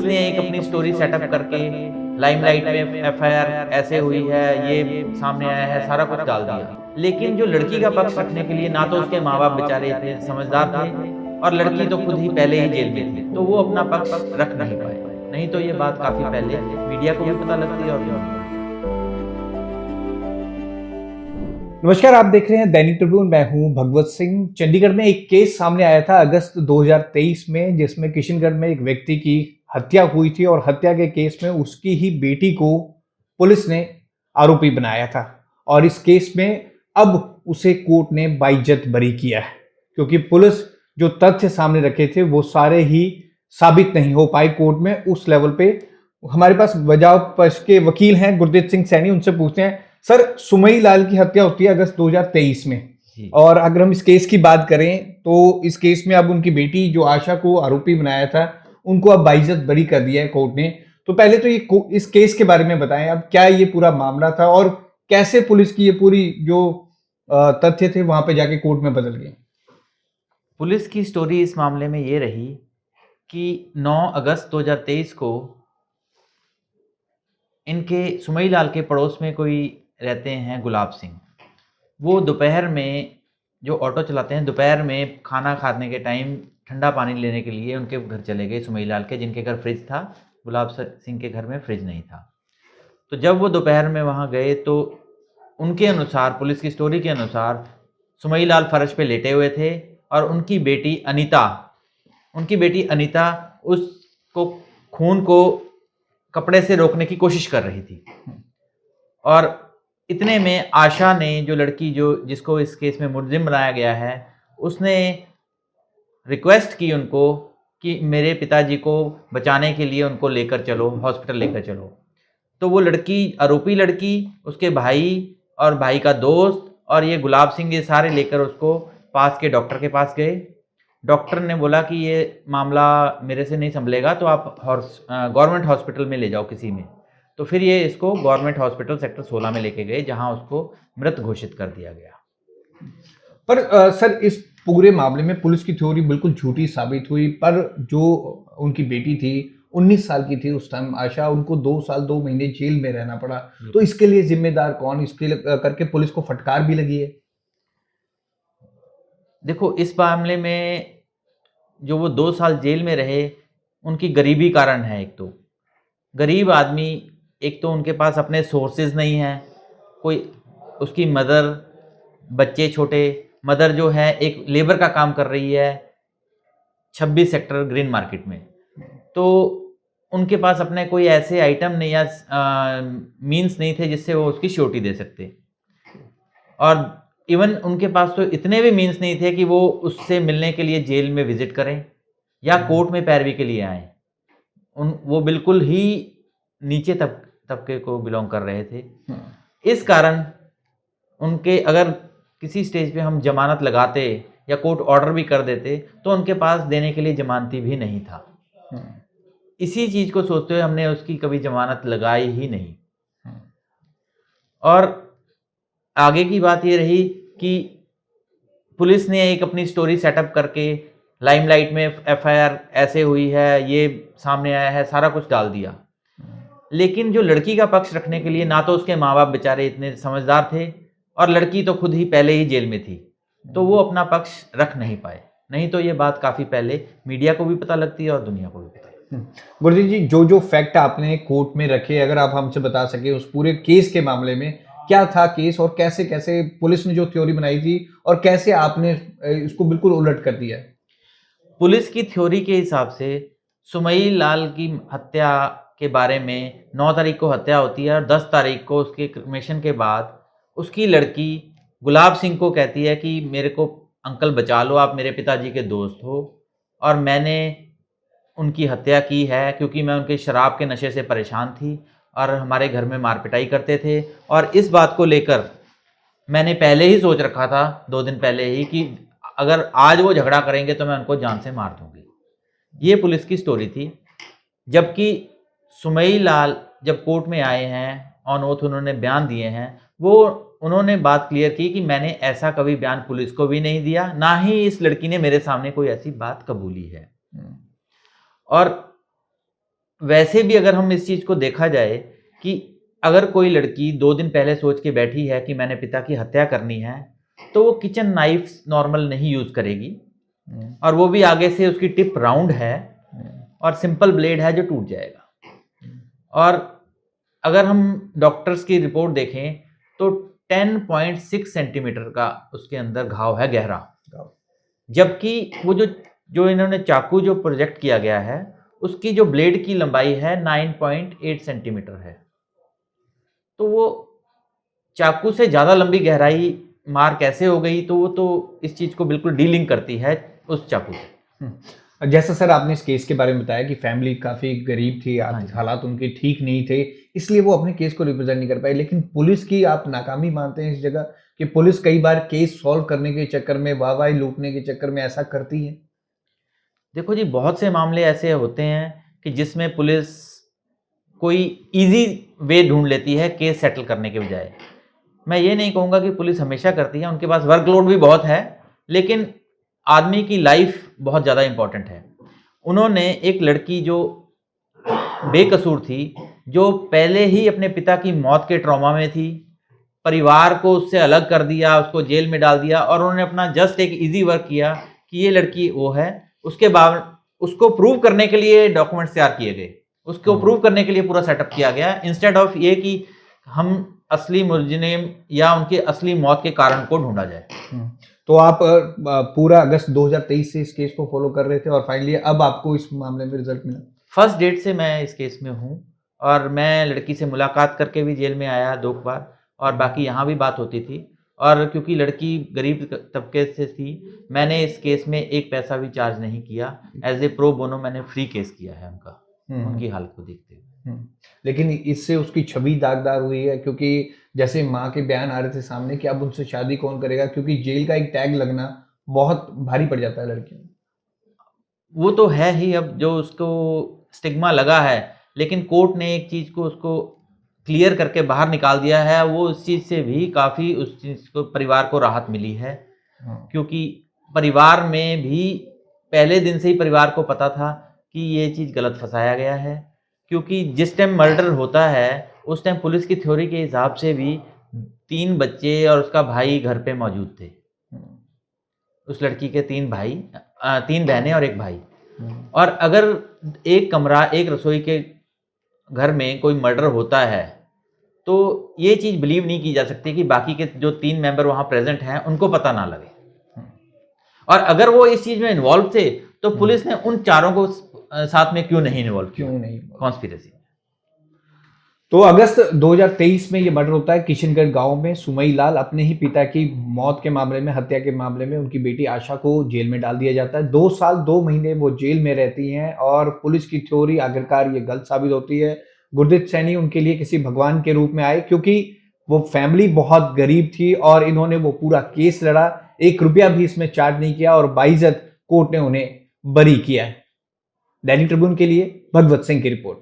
ने एक अपनी स्टोरी सेटअप करके लाइमलाइट में एफआईआर ऐसे हुई है, ये सामने आया है, सारा कुछ डाल दिया। लेकिन जो लड़की का पक्ष रखने के लिए ना तो उसके माँ बाप बेचारे इतने समझदार थे और लड़की तो खुद ही पहले ही जेल में थी, तो वो अपना पक्ष रख नहीं पाए। नहीं तो ये बात काफी पहले मीडिया को भी पता लगती और नमस्कार, आप देख रहे हैं दैनिक ट्रिब्यून। मैं हूं भगवत सिंह। चंडीगढ़ में एक केस सामने आया था अगस्त 2023 में, जिसमें किशनगढ़ में एक व्यक्ति की हत्या हुई थी और हत्या के केस में उसकी ही बेटी को पुलिस ने आरोपी बनाया था। और इस केस में अब उसे कोर्ट ने बाइज्जत बरी किया है, क्योंकि पुलिस जो तथ्य सामने रखे थे वो सारे ही साबित नहीं हो पाए कोर्ट में उस लेवल पे। हमारे पास बचाव पक्ष के वकील हैं गुरदीप सिंह सैनी, उनसे पूछते हैं। सर, सुमई लाल की हत्या होती है अगस्त 2023 में, और अगर हम इस केस की बात करें तो इस केस में अब उनकी बेटी जो आशा को आरोपी बनाया था, उनको अब बाइज्जत बरी कर दिया है कोर्ट ने। तो पहले तो ये इस केस के बारे में बताएं, अब क्या ये पूरा मामला था और कैसे पुलिस की ये पूरी जो तथ्य थे वहां पे जाके कोर्ट में बदल गए। पुलिस की स्टोरी इस मामले में ये रही कि 9 अगस्त 2023 को इनके सुमई लाल के पड़ोस में कोई रहते हैं गुलाब सिंह। वो दोपहर में जो ऑटो चलाते हैं, दोपहर में खाना खाने के टाइम ठंडा पानी लेने के लिए उनके घर चले गए, सुमई लाल के, जिनके घर फ्रिज था। गुलाब सिंह के घर में फ्रिज नहीं था। तो जब वो दोपहर में वहाँ गए तो उनके अनुसार, पुलिस की स्टोरी के अनुसार, सुमई लाल फर्श पे लेटे हुए थे और उनकी बेटी अनीता उसको खून को कपड़े से रोकने की कोशिश कर रही थी। और इतने में आशा ने, जो लड़की जिसको इस केस में मुलजिम बनाया गया है, उसने रिक्वेस्ट की उनको कि मेरे पिताजी को बचाने के लिए उनको लेकर चलो, हॉस्पिटल लेकर चलो। तो वो लड़की, आरोपी लड़की, उसके भाई और भाई का दोस्त और ये गुलाब सिंह, ये सारे लेकर उसको पास के डॉक्टर के पास गए। डॉक्टर ने बोला कि ये मामला मेरे से नहीं संभलेगा, तो आप गवर्नमेंट हॉस्पिटल में ले जाओ किसी में। तो फिर ये इसको गवर्नमेंट हॉस्पिटल सेक्टर 16 में लेके गए, जहां उसको मृत घोषित कर दिया गया। पर सर, इस पूरे मामले में पुलिस की थ्योरी बिल्कुल झूठी साबित हुई। पर जो उनकी बेटी थी, 19 साल की थी उस टाइम आशा, उनको 2 साल 2 महीने जेल में रहना पड़ा। तो इसके लिए जिम्मेदार कौन? इसके लिए करके पुलिस को फटकार भी लगी है। देखो, इस मामले में जो वो 2 साल जेल में रहे, उनकी गरीबी कारण है। एक तो गरीब आदमी, एक तो उनके पास अपने सोर्सेज नहीं हैं। कोई, उसकी मदर, बच्चे छोटे, मदर जो है एक लेबर का काम कर रही है 26 सेक्टर ग्रीन मार्केट में। तो उनके पास अपने कोई ऐसे आइटम नहीं या मीन्स नहीं थे जिससे वो उसकी श्योरिटी दे सकते। और इवन उनके पास तो इतने भी मीन्स नहीं थे कि वो उससे मिलने के लिए जेल में विजिट करें या कोर्ट में पैरवी के लिए आए। वो बिल्कुल ही नीचे तबके को बिलोंग कर रहे थे। इस कारण उनके, अगर किसी स्टेज पे हम जमानत लगाते या कोर्ट ऑर्डर भी कर देते, तो उनके पास देने के लिए जमानती भी नहीं था। इसी चीज को सोचते हुए हमने उसकी कभी जमानत लगाई ही नहीं। और आगे की बात ये रही कि पुलिस ने एक अपनी स्टोरी सेटअप करके लाइमलाइट में एफआईआर ऐसे हुई है, ये सामने आया है, सारा कुछ डाल दिया। लेकिन जो लड़की का पक्ष रखने के लिए ना तो उसके माँ बाप बेचारे इतने समझदार थे और लड़की तो खुद ही पहले ही जेल में थी, तो वो अपना पक्ष रख नहीं पाए। नहीं तो ये बात काफी पहले मीडिया को भी पता लगती है और दुनिया को भी पता लगती है। गुरदीप जी, जो फैक्ट आपने कोर्ट में रखे, अगर आप हमसे बता सके उस पूरे केस के मामले में क्या था केस, और कैसे कैसे पुलिस ने जो थ्योरी बनाई थी और कैसे आपने इसको बिल्कुल उलट कर दिया। पुलिस की थ्योरी के हिसाब से सुमई लाल की हत्या के बारे में 9 तारीख को हत्या होती है और 10 तारीख को उसके क्रिमेशन के बाद उसकी लड़की गुलाब सिंह को कहती है कि मेरे को अंकल बचा लो, आप मेरे पिताजी के दोस्त हो और मैंने उनकी हत्या की है क्योंकि मैं उनके शराब के नशे से परेशान थी और हमारे घर में मार पिटाई करते थे। और इस बात को लेकर मैंने पहले ही सोच रखा था, 2 दिन पहले ही, कि अगर आज वो झगड़ा करेंगे तो मैं उनको जान से मार दूंगी। ये पुलिस की स्टोरी थी। जबकि सुमई लाल जब कोर्ट में आए हैं, ऑन ओथ उन्होंने बयान दिए हैं, उन्होंने बात क्लियर की कि मैंने ऐसा कभी बयान पुलिस को भी नहीं दिया, ना ही इस लड़की ने मेरे सामने कोई ऐसी बात कबूली है। और वैसे भी अगर हम इस चीज़ को देखा जाए कि अगर कोई लड़की 2 दिन पहले सोच के बैठी है कि मैंने पिता की हत्या करनी है, तो वो किचन नाइफ़्स नॉर्मल नहीं यूज़ करेगी और वो भी आगे से उसकी टिप राउंड है और सिंपल ब्लेड है जो टूट जाएगा। और अगर हम डॉक्टर्स की रिपोर्ट देखें तो 10.6 सेंटीमीटर का उसके अंदर घाव है गहरा, जबकि वो जो इन्होंने चाकू जो प्रोजेक्ट किया गया है उसकी जो ब्लेड की लंबाई है 9.8 सेंटीमीटर है। तो वो चाकू से ज़्यादा लंबी गहराई मार कैसे हो गई, तो वो तो इस चीज़ को बिल्कुल डीलिंक करती है उस चाकू से। जैसा सर आपने इस केस के बारे में बताया कि फैमिली काफ़ी गरीब थी, आर्थिक हालात उनके ठीक नहीं थे, इसलिए वो अपने केस को रिप्रेजेंट नहीं कर पाए। लेकिन पुलिस की आप नाकामी मानते हैं इस जगह कि पुलिस कई बार केस सॉल्व करने के चक्कर में, वाहवाही लूटने के चक्कर में ऐसा करती है? देखो जी, बहुत से मामले ऐसे होते हैं कि जिसमें पुलिस कोई ईज़ी वे ढूँढ लेती है केस सेटल करने के बजाय। मैं ये नहीं कहूँगा कि पुलिस हमेशा करती है, उनके पास वर्कलोड भी बहुत है, लेकिन आदमी की लाइफ बहुत ज़्यादा इम्पोर्टेंट है। उन्होंने एक लड़की जो बेकसूर थी, जो पहले ही अपने पिता की मौत के ट्रॉमा में थी, परिवार को उससे अलग कर दिया, उसको जेल में डाल दिया और उन्होंने अपना जस्ट एक ईज़ी वर्क किया कि ये लड़की वो है। उसके बाद उसको प्रूव करने के लिए डॉक्यूमेंट्स तैयार किए गए, उसको प्रूव करने के लिए पूरा सेटअप किया गया, इंस्टेड ऑफ ये कि हम असली मुजरिम या उनकी असली मौत के कारण को ढूंढा जाए। तो आप पूरा अगस्त 2023 से इस केस को फॉलो कर रहे थे और फाइनली अब आपको इस मामले में रिजल्ट मिला? फर्स्ट डेट से मैं इस केस में हूँ और मैं लड़की से मुलाकात करके भी जेल में आया 2 बार और बाकी यहाँ भी बात होती थी। और क्योंकि लड़की गरीब तबके से थी, मैंने इस केस में एक पैसा भी चार्ज नहीं किया। एज ए प्रो बोनो मैंने फ्री केस किया है उनका, उनकी हालत को देखते हुए। लेकिन इससे उसकी छवि दागदार हुई है, क्योंकि जैसे माँ के बयान आ रहे थे सामने कि अब उनसे शादी कौन करेगा, क्योंकि जेल का एक टैग लगना बहुत भारी पड़ जाता है लड़कियों में। वो तो है ही, अब जो उसको स्टिग्मा लगा है, लेकिन कोर्ट ने एक चीज़ को उसको क्लियर करके बाहर निकाल दिया है। वो उस चीज़ से भी काफ़ी उस चीज़ को परिवार को राहत मिली है, क्योंकि परिवार में भी पहले दिन से ही परिवार को पता था कि ये चीज़ गलत फंसाया गया है। क्योंकि जिस टाइम मर्डर होता है उस टाइम पुलिस की थ्योरी के हिसाब से भी 3 बच्चे और उसका भाई घर पे मौजूद थे। उस लड़की के 3 बहनें और 1 भाई। और अगर एक कमरा, एक रसोई के घर में कोई मर्डर होता है तो ये चीज़ बिलीव नहीं की जा सकती कि बाकी के जो 3 मेंबर वहाँ प्रेजेंट हैं उनको पता ना लगे। और अगर वो इस चीज़ में इन्वॉल्व थे तो पुलिस ने उन चारों को साथ में क्यों नहीं इन्वॉल्व किया, क्यों नहीं? कॉन्स्पिरेसी। तो अगस्त 2023 में ये मर्डर होता है किशनगढ़ गांव में। सुमई लाल अपने ही पिता की मौत के मामले में, हत्या के मामले में उनकी बेटी आशा को जेल में डाल दिया जाता है। 2 साल 2 महीने वो जेल में रहती हैं और पुलिस की थ्योरी आखिरकार ये गलत साबित होती है। गुरदीप सैनी उनके लिए किसी भगवान के रूप में आए, क्योंकि वो फैमिली बहुत गरीब थी और इन्होंने वो पूरा केस लड़ा, 1 रुपया भी इसमें चार्ज नहीं किया और बाइज्जत कोर्ट ने उन्हें बरी किया है। दैनिक ट्रिब्यून के लिए भगवत सिंह की रिपोर्ट।